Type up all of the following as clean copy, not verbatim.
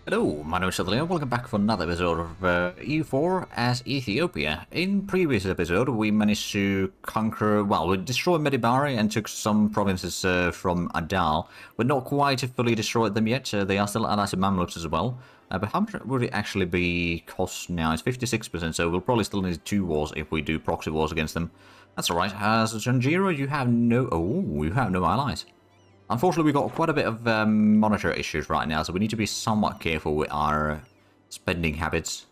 Hello, my name is Zhatelier. Welcome back for another episode of EU4 as Ethiopia. In previous episode, we managed to conquer, well, we destroyed Medibari and took some provinces from Adal. We're not quite fully destroyed them yet. They are still allied to Mamluks as well. But how much would it actually be cost now? It's 56%, so we'll probably still need 2 wars if we do proxy wars against them. That's alright. As Janjiro, you have no allies. Unfortunately, we've got quite a bit of monetary issues right now, so we need to be somewhat careful with our spending habits.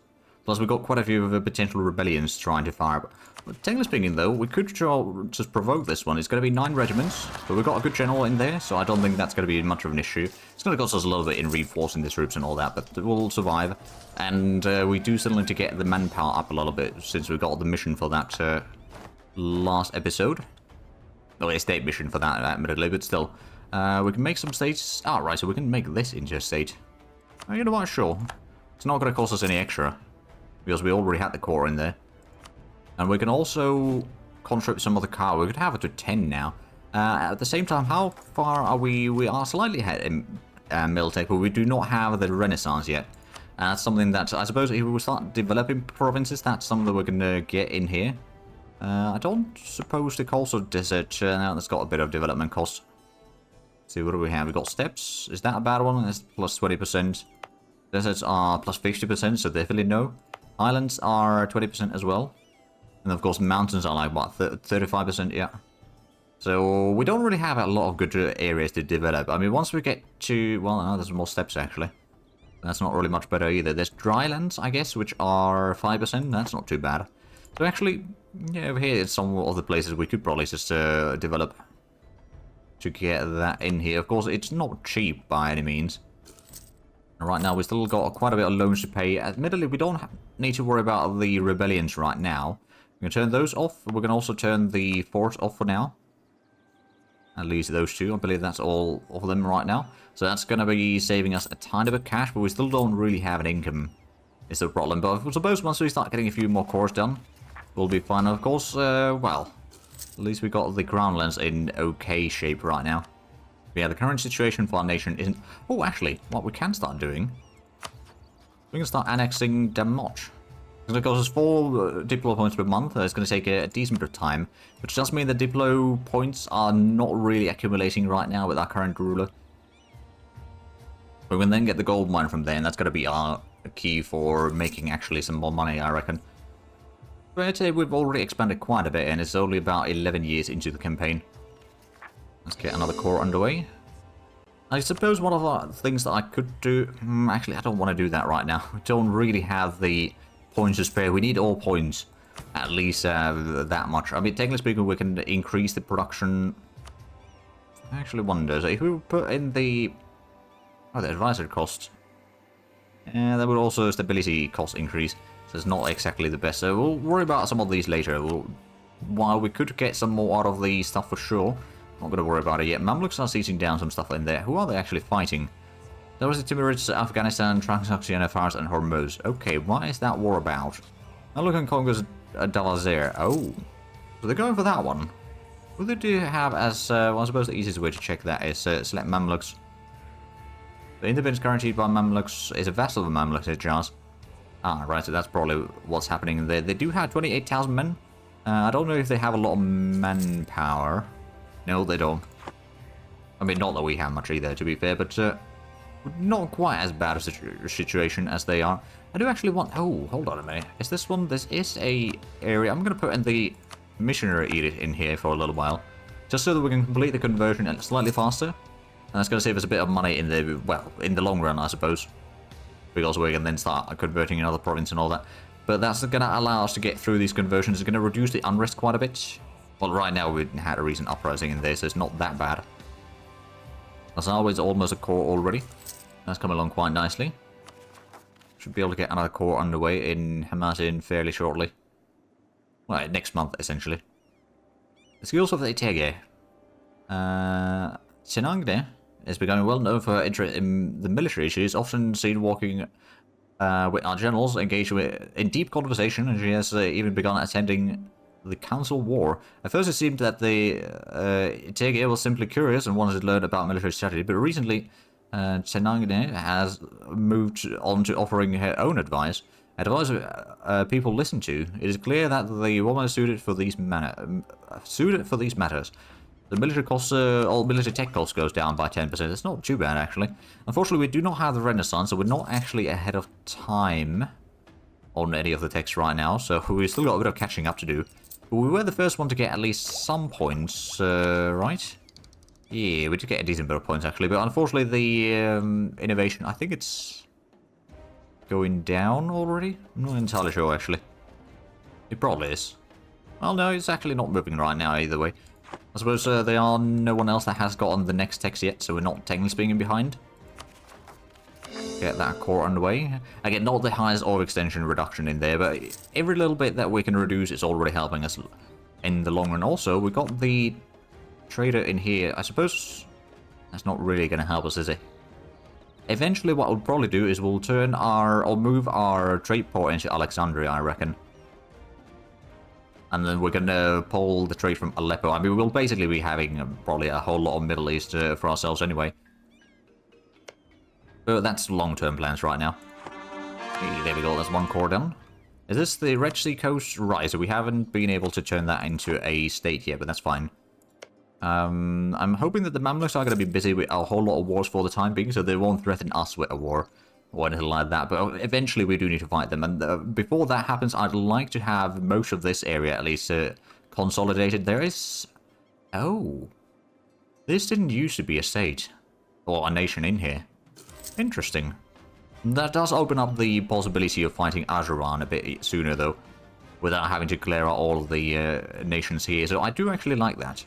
Plus, we've got quite a few of the potential rebellions trying to fire up. But technically speaking, though, we could just provoke this one. It's going to be 9 regiments, but we've got a good general in there, so I don't think that's going to be much of an issue. It's going to cost us a little bit in reinforcing the troops and all that, but we'll survive. And we do still need to get the manpower up a little bit, since we got the mission for that last episode. Well, a state mission for that, admittedly, but still. We can make some states. Ah, right, so we can make this into a state. You know what, sure. It's not going to cost us any extra, because we already had the core in there. And we can also conscript some other car. We could have it to 10 now. At the same time, how far are we? We are slightly ahead in Miltech, but we do not have the Renaissance yet. And that's something that, I suppose, if we start developing provinces, that's something that we're going to get in here. I don't suppose the Coastal Desert, now that's got a bit of development cost. See, what do we have? We've got steppes. Is that a bad one? It's plus 20%. Deserts are plus 50%, so definitely no. Islands are 20% as well. And of course, mountains are like, what, 35%? Yeah. So, we don't really have a lot of good areas to develop. I mean, once we get to... Well, no, there's more steppes, actually. That's not really much better either. There's drylands, I guess, which are 5%. That's not too bad. So, actually, yeah, over here, some of the places we could probably just develop to get that in here. Of course, it's not cheap by any means. And right now, we still got quite a bit of loans to pay. Admittedly, we don't need to worry about the rebellions right now. We can turn those off. We can also turn the forts off for now. At least those two. I believe that's all of them right now. So that's going to be saving us a tiny bit of cash, but we still don't really have an income. Is the problem. But I suppose once we start getting a few more cores done, we'll be fine. Of course, well... At least we got the groundlands in okay shape right now. But yeah, the current situation for our nation isn't... Oh, actually, what we can start doing... We can start annexing Damoch. Because it costs us 4 Diplo points per month. It's going to take a decent bit of time. Which does mean the Diplo points are not really accumulating right now with our current ruler. But we can then get the gold mine from there, and that's going to be our key for making actually some more money, I reckon. But I'd say we've already expanded quite a bit, and it's only about 11 years into the campaign. Let's get another core underway. I suppose one of the things that I could do... actually, I don't want to do that right now. We don't really have the points to spare. We need all points. At least that much. I mean, technically speaking, we can increase the production... I actually wonder, so if we put in the... Oh, the advisory cost. That would also stability cost increase. So it's not exactly the best. So we'll worry about some of these later. While we could get some more out of the stuff for sure. Not going to worry about it yet. Mamluks are seizing down some stuff in there. Who are they actually fighting? There was the Timurids, Afghanistan, Transaction, Fars, and Hormuz. Okay, what is that war about? Mamluk conquers Zhatelier. Oh. So they're going for that one. What they do have as... well, I suppose the easiest way to check that is select Mamluks. The independence guaranteed by Mamluks is a vassal of Mamluks, it just. Ah, right, so that's probably what's happening there. They do have 28,000 men. I don't know if they have a lot of manpower. No, they don't. I mean, not that we have much either, to be fair, but not quite as bad a situation as they are. I do actually want... Oh, hold on a minute. Is this one? This is a area... I'm going to put in the missionary edict in here for a little while. Just so that we can complete the conversion slightly faster. And that's going to save us a bit of money in the... Well, in the long run, I suppose. Because we can then start converting another province and all that. But that's going to allow us to get through these conversions. It's going to reduce the unrest quite a bit. Well, right now we had a recent uprising in there, so it's not that bad. That's always almost a core already. That's come along quite nicely. Should be able to get another core underway in Hamatin fairly shortly. Well, next month, essentially. The skills of the Ethiopia. Chenangne is becoming well known for her interest in the military. She is often seen walking with our generals, engaged in deep conversation, and she has even begun attending the Council War. At first it seemed that the Ethiopia was simply curious and wanted to learn about military strategy, but recently Tenangine has moved on to offering her own advice. Advice people listen to. It is clear that the woman is suited for these matters. The military costs, all military tech costs goes down by 10%. It's not too bad, actually. Unfortunately, we do not have the Renaissance, so we're not actually ahead of time on any of the techs right now. So we've still got a bit of catching up to do. But we were the first one to get at least some points, right? Yeah, we did get a decent bit of points, actually. But unfortunately, the innovation, I think it's going down already? I'm not entirely sure, actually. It probably is. Well, no, it's actually not moving right now, either way. I suppose there are no one else that has gotten the next text yet, so we're not technically speaking behind. Get that core underway. Again, not the highest orb extension reduction in there, but every little bit that we can reduce is already helping us in the long run. Also, we got the trader in here. I suppose that's not really going to help us, is it? Eventually, what we'll probably do is we'll turn our, or move our trade port into Alexandria, I reckon. And then we're going to pull the trade from Aleppo. I mean, we'll basically be having probably a whole lot of Middle East for ourselves anyway. But that's long-term plans right now. Okay, there we go. That's one core done. Is this the Red Sea coast? Right, so we haven't been able to turn that into a state yet, but that's fine. I'm hoping that the Mamluks are going to be busy with a whole lot of wars for the time being, so they won't threaten us with a war or anything like that, but eventually we do need to fight them, and before that happens, I'd like to have most of this area at least consolidated. There is... Oh. This didn't used to be a state, or a nation in here. Interesting. That does open up the possibility of fighting Ajuran a bit sooner, though, without having to clear out all of the nations here, so I do actually like that.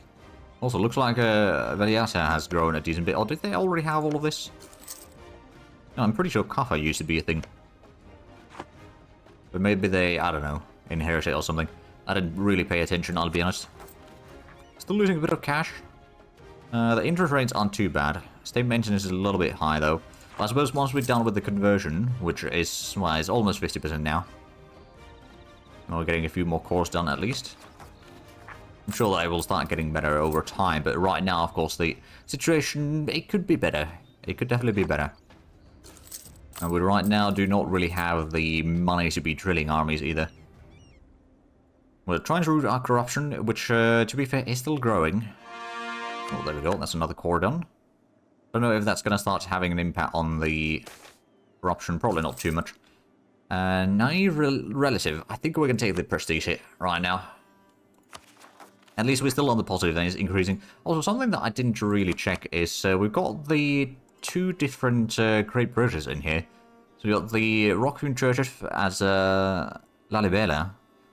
Also, looks like Veliata has grown a decent bit, or did they already have all of this? No, I'm pretty sure Kaffa used to be a thing. But maybe they, I don't know, inherited it or something. I didn't really pay attention, I'll be honest. Still losing a bit of cash. The interest rates aren't too bad. State maintenance is a little bit high, though. But I suppose once we're done with the conversion, which is, well, it's almost 50% now. We're getting a few more cores done, at least. I'm sure that it will start getting better over time, but right now, of course, the situation, it could be better. It could definitely be better. And we right now do not really have the money to be drilling armies either. We're trying to root out corruption, which, to be fair, is still growing. Oh, there we go. That's another core done. Don't know if that's going to start having an impact on the corruption. Probably not too much. Naive relative. I think we're going to take the prestige hit right now. At least we're still on the positive, and it's increasing. Also, something that I didn't really check is we've got the two different great bridges in here. So we got the Rockhewn Churches as Lalibela,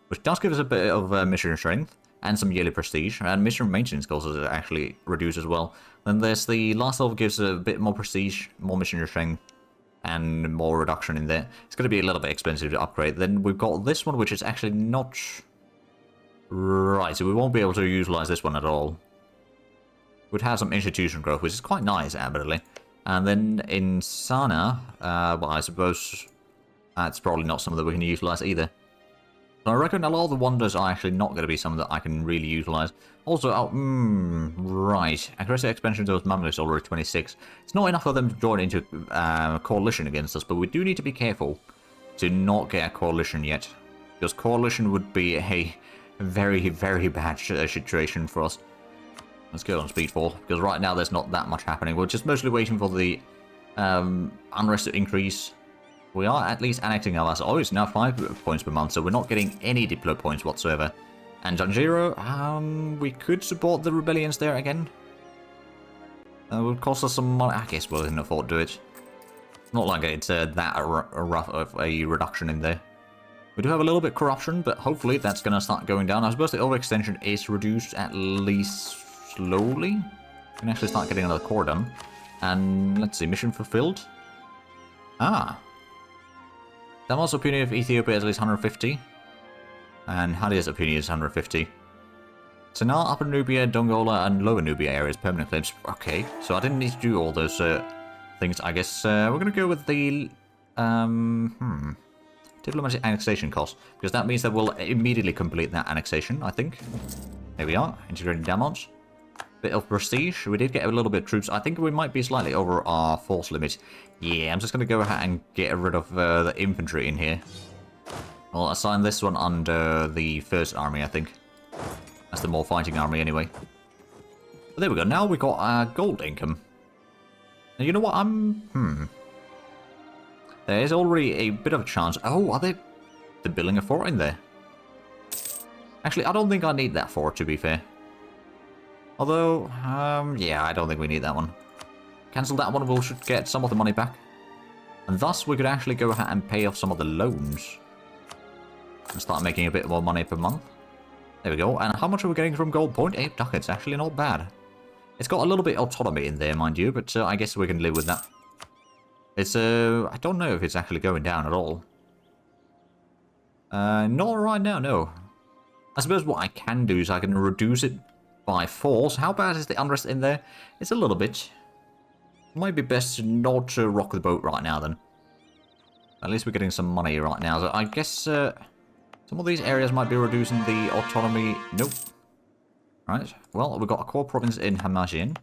which does give us a bit of mission strength and some yearly prestige, and mission maintenance costs are actually reduced as well. Then there's the last level, gives a bit more prestige, more mission strength, and more reduction in there. It's going to be a little bit expensive to upgrade. Then we've got this one, which is actually not... Right, so we won't be able to utilize this one at all. We'd have some institution growth, which is quite nice, admittedly. And then in Sana, well, I suppose that's probably not something that we can utilize either. So I reckon a lot of the wonders are actually not going to be something that I can really utilize. Also, right. Aggressive expansion to those Mamluks already 26. It's not enough for them to join into coalition against us, but we do need to be careful to not get a coalition yet. Because coalition would be a very, very bad situation for us. Let's go on speedfall, because right now there's not that much happening. We're just mostly waiting for the unrest to increase. We are at least annexing our last. Oh, it's now 5 points per month, so we're not getting any diplo points whatsoever. And Janjiro, we could support the rebellions there again. It would cost us some money. I guess we can afford to do it. Not like it's that rough of a reduction in there. We do have a little bit corruption, but hopefully that's going to start going down. I suppose the overextension is reduced at least slowly. We can actually start getting another core done. And let's see, mission fulfilled. Ah. Damal's opinion of Ethiopia is at least 150. And Hadia's opinion is 150. So now Upper Nubia, Dongola, and Lower Nubia areas, permanent claims. Okay, so I didn't need to do all those things. I guess we're going to go with the... diplomatic annexation cost, because that means that we'll immediately complete that annexation, I think. There we are, integrating Damons. bit of prestige. We did get a little bit of troops. I think we might be slightly over our force limit. Yeah, I'm just going to go ahead and get rid of the infantry in here. I'll assign this one under the first army, I think. That's the more fighting army anyway. But there we go. Now we got our gold income. And you know what? There is already a bit of a chance. Oh, are they... They're building a fort in there. Actually, I don't think I need that fort, to be fair. Although, yeah, I don't think we need that one. Cancel that one, we should get some of the money back. And thus, we could actually go ahead and pay off some of the loans. And start making a bit more money per month. There we go. And how much are we getting from gold? 0.8 ducats, actually not bad. It's got a little bit of autonomy in there, mind you, but I guess we can live with that. It's, I don't know if it's actually going down at all. Not right now, no. I suppose what I can do is I can reduce it by force. How bad is the unrest in there? It's a little bit. Might be best not to rock the boat right now, then. At least we're getting some money right now. So I guess some of these areas might be reducing the autonomy. Nope. Right. Well, we've got a core province in Hamajian.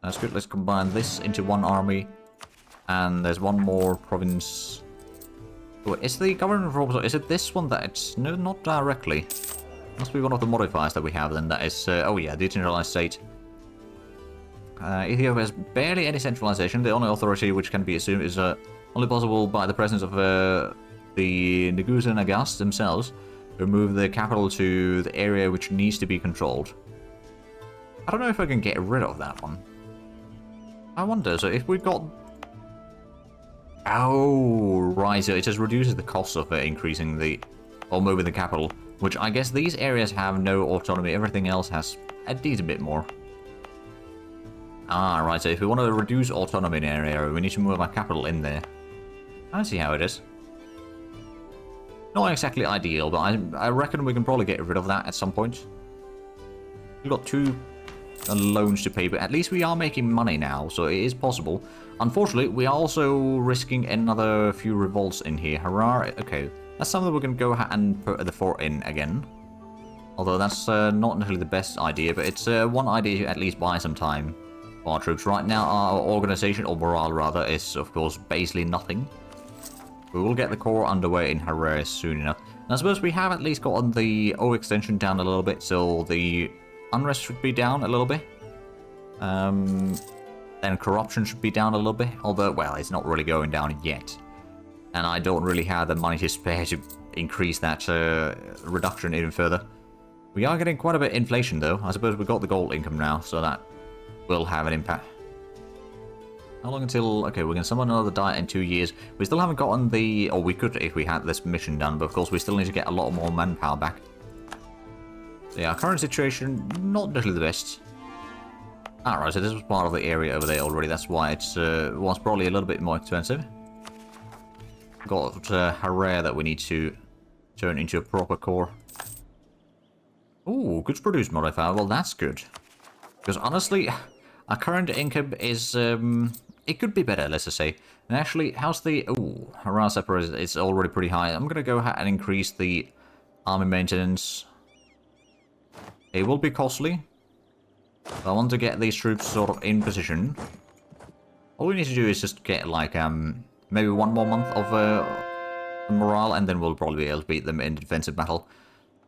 That's good. Let's combine this into one army. And there's one more province. Oh, is the government province? Is it this one that it's... No, not directly. Must be one of the modifiers that we have then. That is... oh yeah, decentralized state. Ethiopia has barely any centralization. The only authority which can be assumed is only possible by the presence of the Negusa Nagas themselves. Remove the capital to the area which needs to be controlled. I don't know if I can get rid of that one. I wonder, so if we got... Oh, right, so it just reduces the cost of increasing the... or moving the capital. Which I guess these areas have no autonomy, everything else has a decent bit more. Ah, right, so if we want to reduce autonomy in an area, we need to move our capital in there. I see how it is. Not exactly ideal, but I reckon we can probably get rid of that at some point. We've got 2 loans to pay, but at least we are making money now, so it is possible. Unfortunately, we are also risking another few revolts in here. Hurrah! Okay, that's something we can go ahead and put the fort in again. Although that's not necessarily the best idea, but it's one idea to at least buy some time for our troops. Right now, our organization, or morale rather, is of course basically nothing. We will get the core underway in Harare soon enough. And I suppose we have at least gotten the O extension down a little bit, so the unrest should be down a little bit. Then corruption should be down a little bit, although, well, it's not really going down yet. And I don't really have the money to spare to increase that reduction even further. We are getting quite a bit of inflation, though. I suppose we've got the gold income now, so that will have an impact. How long until... Okay, we can summon another diet in 2 years. We still haven't gotten the... Or we could if we had this mission done, but of course we still need to get a lot more manpower back. So yeah, our current situation, not necessarily the best. Alright, so this was part of the area over there already. That's why it's was probably a little bit more expensive. Got Harare that we need to turn into a proper core. Ooh, goods produced modifier. Well, that's good. Because honestly, our current income is... it could be better, let's just say. And actually, how's the... Ooh, Harare separate is already pretty high. I'm going to go ahead and increase the army maintenance. It will be costly. I want to get these troops sort of in position. All we need to do is just get like maybe 1 more month of morale, and then we'll probably be able to beat them in defensive battle.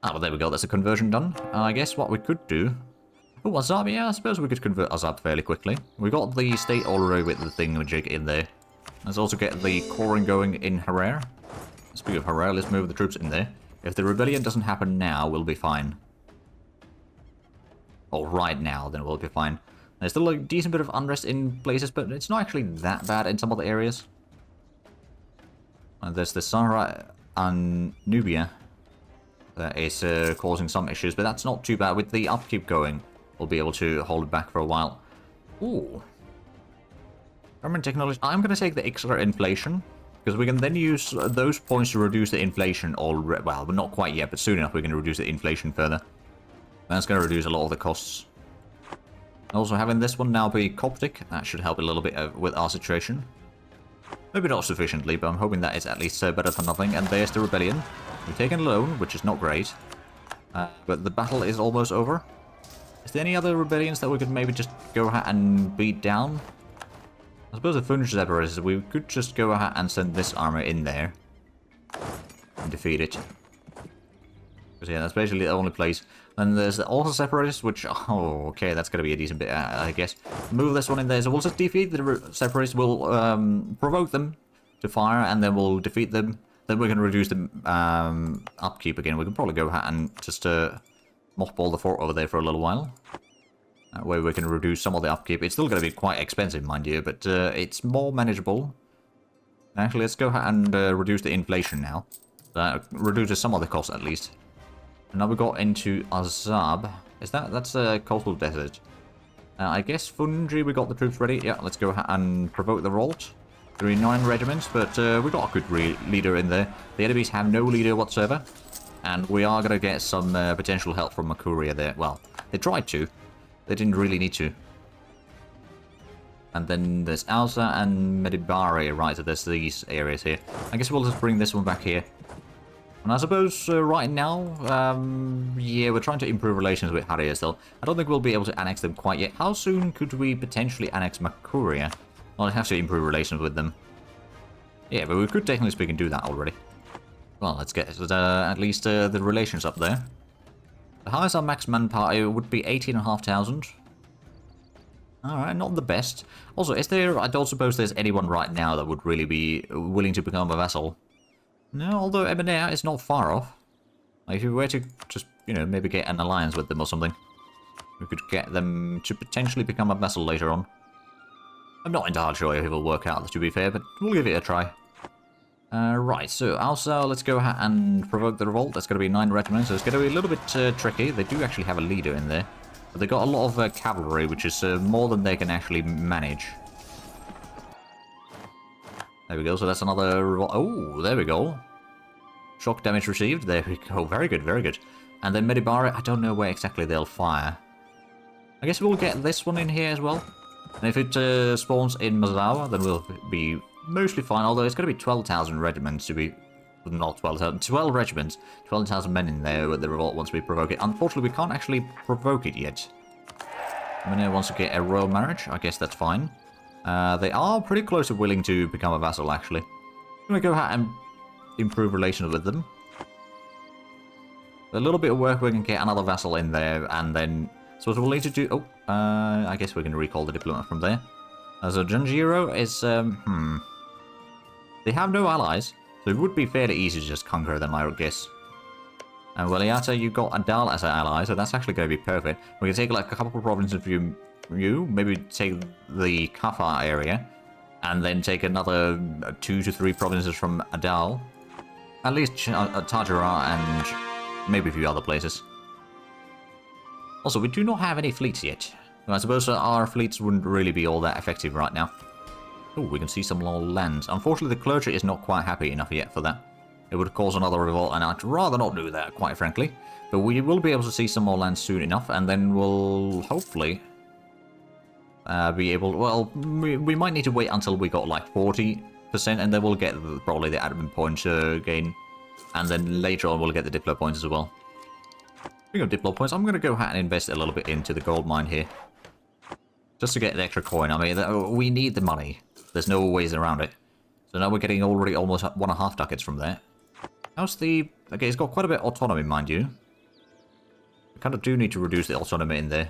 Ah, well, there we go. That's a conversion done. I guess what we could do... Oh, Azab, yeah, I suppose we could convert Azab fairly quickly. We got the state already with the thingamajig in there. Let's also get the coring going in Harare. Speaking of Harare, let's move the troops in there. If the rebellion doesn't happen now, we'll be fine. Or right now, then we'll be fine. There's still a decent bit of unrest in places, but it's not actually that bad in some of the areas. And there's the Sahara and Nubia that is causing some issues, but that's not too bad. With the upkeep going, we'll be able to hold it back for a while. Ooh. Government technology. I'm going to take the extra inflation, because we can then use those points to reduce the inflation already. Well, but not quite yet, but soon enough we can reduce the inflation further. That's going to reduce a lot of the costs. Also, having this one now be Coptic, that should help a little bit with our situation. Maybe not sufficiently, but I'm hoping that it's at least better than nothing. And there's the rebellion. We've taken a loan, which is not great. But the battle is almost over. Is there any other rebellions that we could maybe just go ahead and beat down? I suppose the Funch separatists, we could just go ahead and send this army in there. And defeat it. Because yeah, that's basically the only place. Then there's also separatists, which, oh, okay, that's gonna be a decent bit, I guess. Move this one in there, so we'll just defeat the separatists, we'll provoke them to fire, and then we'll defeat them. Then we can reduce the upkeep again. We can probably go ahead and just mothball the fort over there for a little while. That way we can reduce some of the upkeep. It's still going to be quite expensive, mind you, but it's more manageable. Actually, let's go ahead and reduce the inflation now. That reduces some of the costs at least. And now we got into Azab. That's a coastal desert. I guess Fungi, we got the troops ready. Yeah, let's go ahead and provoke the revolt. 9 regiments, but we got a good leader in there. The enemies have no leader whatsoever. And we are going to get some potential help from Makuria there. Well, they tried to. They didn't really need to. And then there's Alsa and Medibari, right? So there's these areas here. I guess we'll just bring this one back here. And I suppose right now, yeah, we're trying to improve relations with Harrier still. I don't think we'll be able to annex them quite yet. How soon could we potentially annex Makuria? Well, I have to improve relations with them. Yeah, but we could technically speak and do that already. Well, let's get at least the relations up there. The highest our max manpower would be 18,500. Alright, not the best. Also, is there... I don't suppose there's anyone right now that would really be willing to become a vassal. No, although Ebenair is not far off. Like, if you were to just, you know, maybe get an alliance with them or something, we could get them to potentially become a vassal later on. I'm not entirely sure if it will work out, to be fair, but we'll give it a try. Right, so also let's go ahead and provoke the revolt. That's going to be 9 regiments, so it's going to be a little bit tricky. They do actually have a leader in there, but they got a lot of cavalry, which is more than they can actually manage. There we go, so that's another revolt. Oh, there we go. Shock damage received. There we go. Very good, very good. And then Medibari, I don't know where exactly they'll fire. I guess we'll get this one in here as well. And if it spawns in Mazawa, then we'll be mostly fine, although it's going to be 12,000 regiments to be... Not 12,000, 12 regiments, 12,000 men in there with the revolt once we provoke it. Unfortunately, we can't actually provoke it yet. Mene wants to get a royal marriage, I guess that's fine. They are pretty close to willing to become a vassal, actually. I'm going to go ahead and improve relations with them. A little bit of work, we can get another vassal in there, and then... So what we'll need to do... Oh, I guess we can recall the diplomat from there. So Janjiro is... They have no allies, so it would be fairly easy to just conquer them, I would guess. And Waliata, you got Adal as an ally, so that's actually going to be perfect. We can take like a couple of provinces from you, maybe take the Kafar area, and then take another 2 to 3 provinces from Adal. At least Tajara and maybe a few other places. Also, we do not have any fleets yet. I suppose our fleets wouldn't really be all that effective right now. Oh, we can see some more lands. Unfortunately, the clergy is not quite happy enough yet for that. It would cause another revolt, and I'd rather not do that, quite frankly. But we will be able to see some more lands soon enough, and then we'll hopefully be able... Well, we might need to wait until we got like 40%, and then we'll get probably the admin points gain. And then later on, we'll get the Diplo points as well. Speaking of Diplo points, I'm going to go ahead and invest a little bit into the gold mine here. Just to get the extra coin. I mean, we need the money. There's no ways around it. So now we're getting already almost 1.5 ducats from there. How's the... Okay, it's got quite a bit of autonomy, mind you. We kind of do need to reduce the autonomy in there.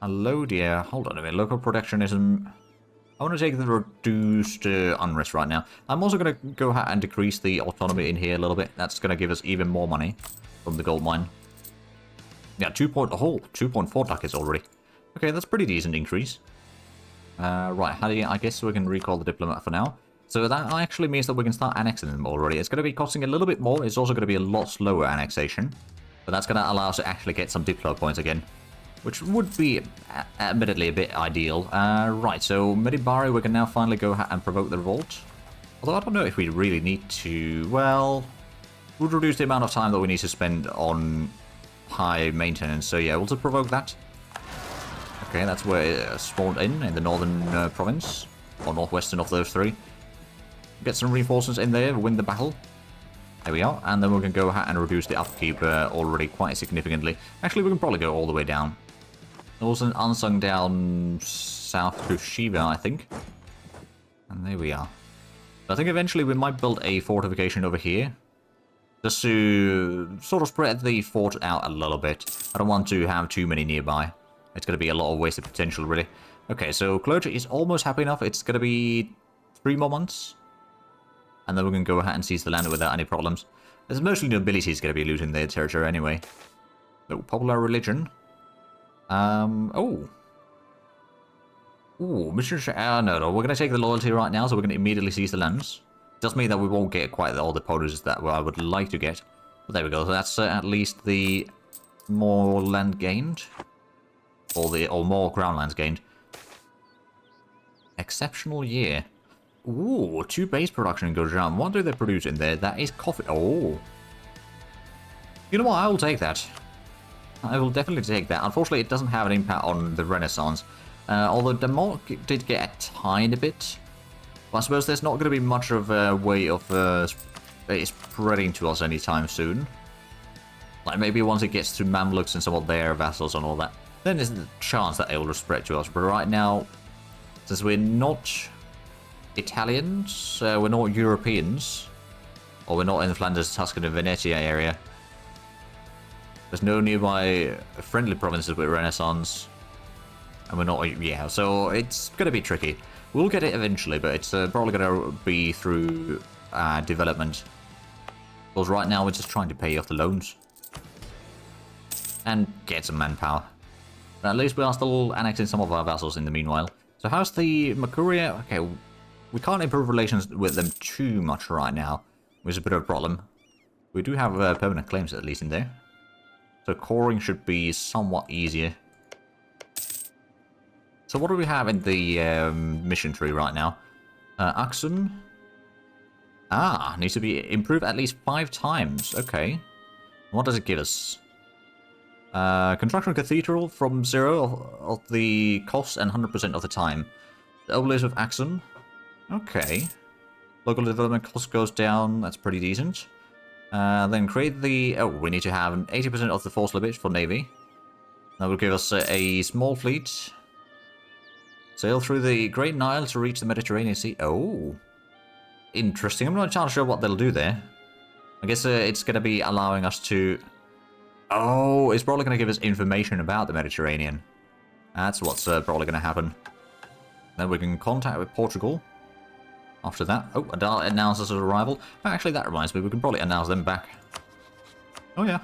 Hello, dear. Hold on a minute. Local protectionism. I want to take the reduced unrest right now. I'm also going to go ahead and decrease the autonomy in here a little bit. That's going to give us even more money from the gold mine. Yeah, 2.4 ducats already. Okay, that's a pretty decent increase. Right, I guess we can recall the diplomat for now. So that actually means that we can start annexing them already. It's going to be costing a little bit more. It's also going to be a lot slower annexation. But that's going to allow us to actually get some diplo points again. Which would be, admittedly, a bit ideal. Right, so Medibari, we can now finally go ahead and provoke the revolt. Although I don't know if we really need to... Well, we'll reduce the amount of time that we need to spend on high maintenance. So yeah, we'll just provoke that. Okay, that's where it spawned in the northern province. Or northwestern of those 3. Get some reinforcements in there, win the battle. There we are, and then we can go ahead and reduce the upkeep already quite significantly. Actually, we can probably go all the way down. There was an unsung down south to Shiva, I think. And there we are. I think eventually we might build a fortification over here. Just to sort of spread the fort out a little bit. I don't want to have too many nearby. It's going to be a lot of wasted potential, really. Okay, so clergy is almost happy enough. It's going to be 3 more months. And then we can go ahead and seize the land without any problems. There's mostly nobility is going to be losing their territory anyway. No, popular religion. Oh, Mr. No, we're going to take the loyalty right now, so we're going to immediately seize the lands. Does mean that we won't get quite all the bonus that I would like to get. But there we go, so that's at least the more land gained. Or more ground lands gained. Exceptional year. Ooh, 2 base production goes down. What do they produce in there? That is coffee. Oh. You know what, I will take that. I will definitely take that. Unfortunately, it doesn't have an impact on the Renaissance. Although Denmark did get a tiny bit. But I suppose there's not going to be much of a way of spreading to us anytime soon. Like maybe once it gets to Mamluks and some of their vassals and all that, then there's a chance that it will spread to us. But right now, since we're not Italians, we're not Europeans, or we're not in the Flanders, Tuscany, Venetia area, there's no nearby friendly provinces with Renaissance, and we're not, yeah, so it's going to be tricky. We'll get it eventually, but it's probably going to be through development. Because right now we're just trying to pay off the loans. And get some manpower. But at least we are still annexing some of our vassals in the meanwhile. So how's the Makuria? Okay, we can't improve relations with them too much right now, which is a bit of a problem. We do have permanent claims at least in there. So coring should be somewhat easier. So what do we have in the mission tree right now? Axum. Ah, needs to be improved at least 5 times. Okay. What does it give us? Construction cathedral from 0 of the cost and 100% of the time. The obelisk of Axum. Okay. Local development cost goes down. That's pretty decent. Then create the... Oh, we need to have 80% of the force limit for Navy. That will give us a small fleet. Sail through the Great Nile to reach the Mediterranean Sea. Oh. Interesting. I'm not entirely sure what they'll do there. I guess it's going to be allowing us to... Oh, it's probably going to give us information about the Mediterranean. That's what's probably going to happen. Then we can contact with Portugal. After that... Oh, Adal announces his arrival. Actually, that reminds me, we can probably announce them back. Oh, yeah.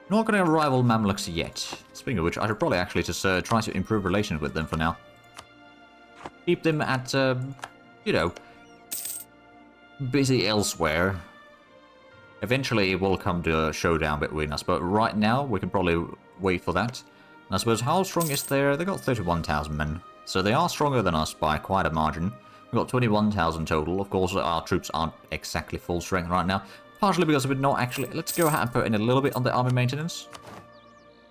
Not going to rival Mamluks yet. Speaking of which, I should probably actually just try to improve relations with them for now. Keep them at, you know, busy elsewhere. Eventually it will come to a showdown between us, but right now we can probably wait for that. And I suppose how strong is there? They got 31,000 men, so they are stronger than us by quite a margin. We've got 21,000 total. Of course, our troops aren't exactly full strength right now, partially because we're not actually... Let's go ahead and put in a little bit on the army maintenance,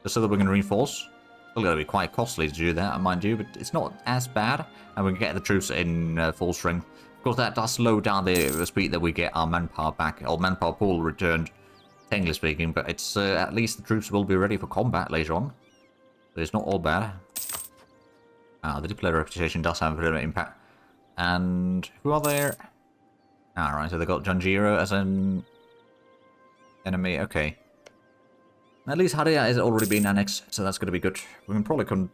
just so that we can reinforce. Still going to be quite costly to do that, mind you, but it's not as bad, and we can get the troops in full strength. Of course, that does slow down the speed that we get our manpower back, or manpower pool returned, technically speaking, but it's at least the troops will be ready for combat later on. So it's not all bad. The diplomatic reputation does have a bit of an impact. And who are there? Alright, so they got Janjiro as an enemy, okay. At least Hadia has already been annexed, so that's going to be good. We can probably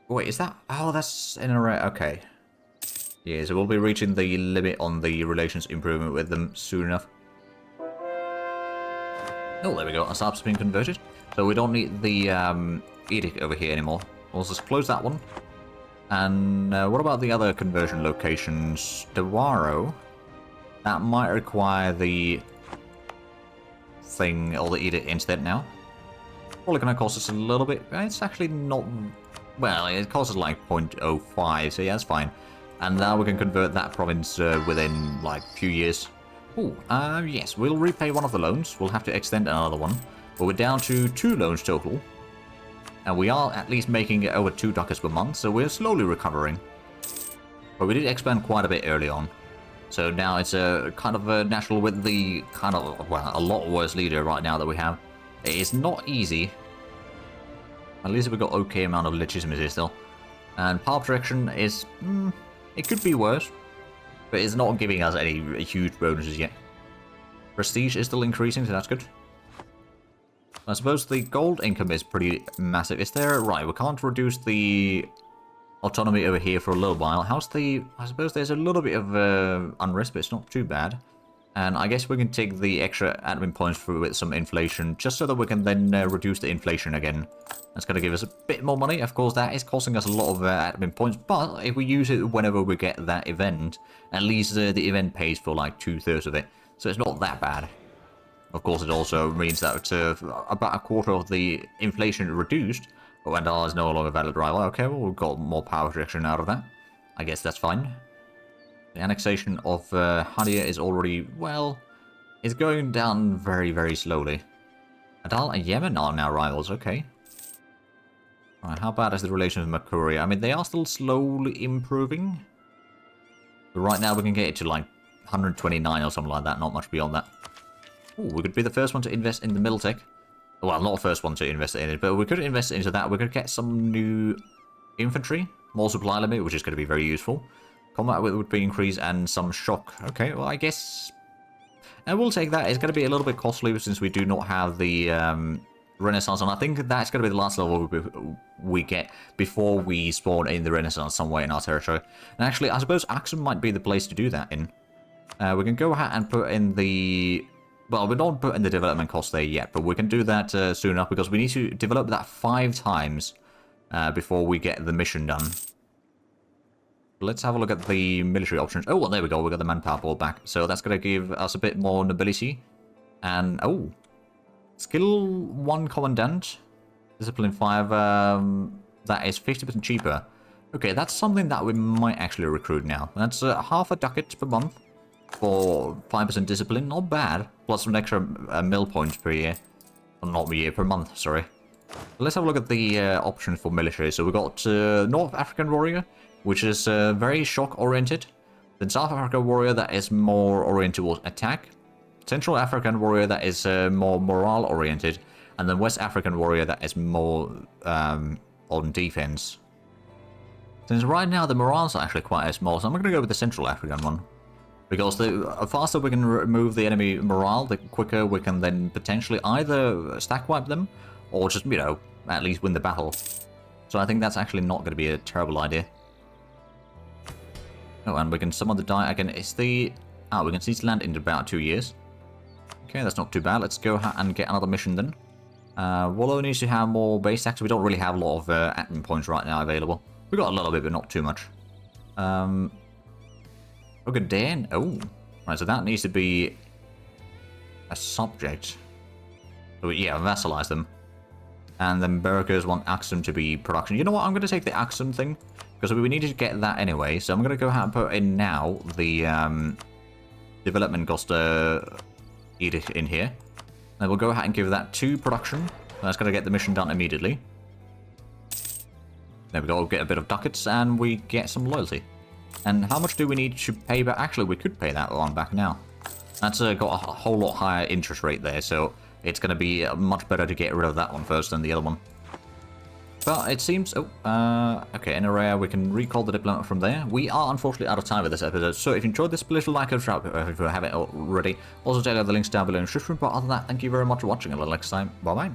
Wait, is that... Oh, that's in a... Okay. Yeah, so we'll be reaching the limit on the relations improvement with them soon enough. Oh, there we go. Our sub's been converted. So we don't need the edict over here anymore. We'll just close that one. And what about the other conversion locations? Dewaro. That might require the... thing, or the edict instead now. Probably going to cost us a little bit. It's actually not... Well, it costs us like 0.05, so yeah, that's fine. And now we can convert that province within like a few years. Oh, yes, we'll repay one of the loans. We'll have to extend another one. But we're down to 2 loans total. And we are at least making it over 2 ducats per month, so we're slowly recovering. But we did expand quite a bit early on. So now it's a kind of a national with the kind of, well, a lot worse leader right now that we have. It's not easy. At least we've got okay amount of legitimacy still. And power projection is, it could be worse. But it's not giving us any huge bonuses yet. Prestige is still increasing, so that's good. I suppose the gold income is pretty massive. Is there... Right, we can't reduce the autonomy over here for a little while. How's the... I suppose there's a little bit of unrest, but it's not too bad. And I guess we can take the extra admin points for with some inflation, just so that we can then reduce the inflation again. That's going to give us a bit more money. Of course, that is costing us a lot of admin points, but if we use it whenever we get that event, at least the event pays for like 2/3 of it. So it's not that bad. Of course, it also means that about a quarter of the inflation reduced, but when dollar is no longer valid rival. Okay, well, we've got more power projection out of that. I guess that's fine. The annexation of Zhatelier is already, well, it's going down very, very slowly. Adal and Yemen are now rivals, okay. Alright, how bad is the relations with Mercuria? I mean, they are still slowly improving. But right now we can get it to like 129 or something like that, not much beyond that. Ooh, we could be the first one to invest in the middle tech. Well, not the first one to invest in it, but we could invest into that. We could get some new infantry, more supply limit, which is going to be very useful. Combat would be increased and some shock. Okay, well, I guess... And we'll take that. It's going to be a little bit costly since we do not have the Renaissance, and I think that's going to be the last level we get before we spawn in the Renaissance somewhere in our territory. And actually, I suppose Axum might be the place to do that in. We can go ahead and put in the... Well, we don't put in the development cost there yet, but we can do that soon enough because we need to develop that 5 times before we get the mission done. Let's have a look at the military options. Oh, well, there we go. We got the manpower pool back. So that's going to give us a bit more nobility. And, oh, skill 1 commandant, discipline 5, that is 50% cheaper. Okay, that's something that we might actually recruit now. That's half a ducat per month for 5% discipline. Not bad. Plus some extra mill points per year. Well, not per year, per month, sorry. Let's have a look at the options for military. So we've got North African Warrior, which is very shock-oriented. Then South African Warrior, that is more oriented towards attack. Central African Warrior, that is more morale-oriented. And then West African Warrior, that is more on defense. Since right now the morales are actually quite small, so I'm going to go with the Central African one. Because the faster we can remove the enemy morale, the quicker we can then potentially either stack wipe them, or just, you know, at least win the battle. So I think that's actually not going to be a terrible idea. Oh, and we can summon the die again. It's the... Oh, we can cease land in about 2 years. Okay, that's not too bad. Let's go and get another mission then. Wallow needs to have more base tax. We don't really have a lot of admin points right now available. We got a little bit, but not too much. Okay, Dan. Oh, right. So that needs to be a subject. So yeah, vassalize them. And then Berkers want Axum to be production. You know what? I'm going to take the Axum thing because we need to get that anyway. So I'm going to go ahead and put in now the development cost edict in here. Then we'll go ahead and give that to production. That's going to get the mission done immediately. There we go. We'll get a bit of ducats and we get some loyalty. And how much do we need to pay back? Actually, we could pay that one back now. That's got a whole lot higher interest rate there, so it's going to be much better to get rid of that one first than the other one. But it seems... Oh, okay, in a rare, we can recall the diplomat from there. We are unfortunately out of time with this episode, so if you enjoyed this, please like and subscribe if you haven't already. Also, check out the links down below in the description, but other than that, thank you very much for watching. Until next time, bye-bye.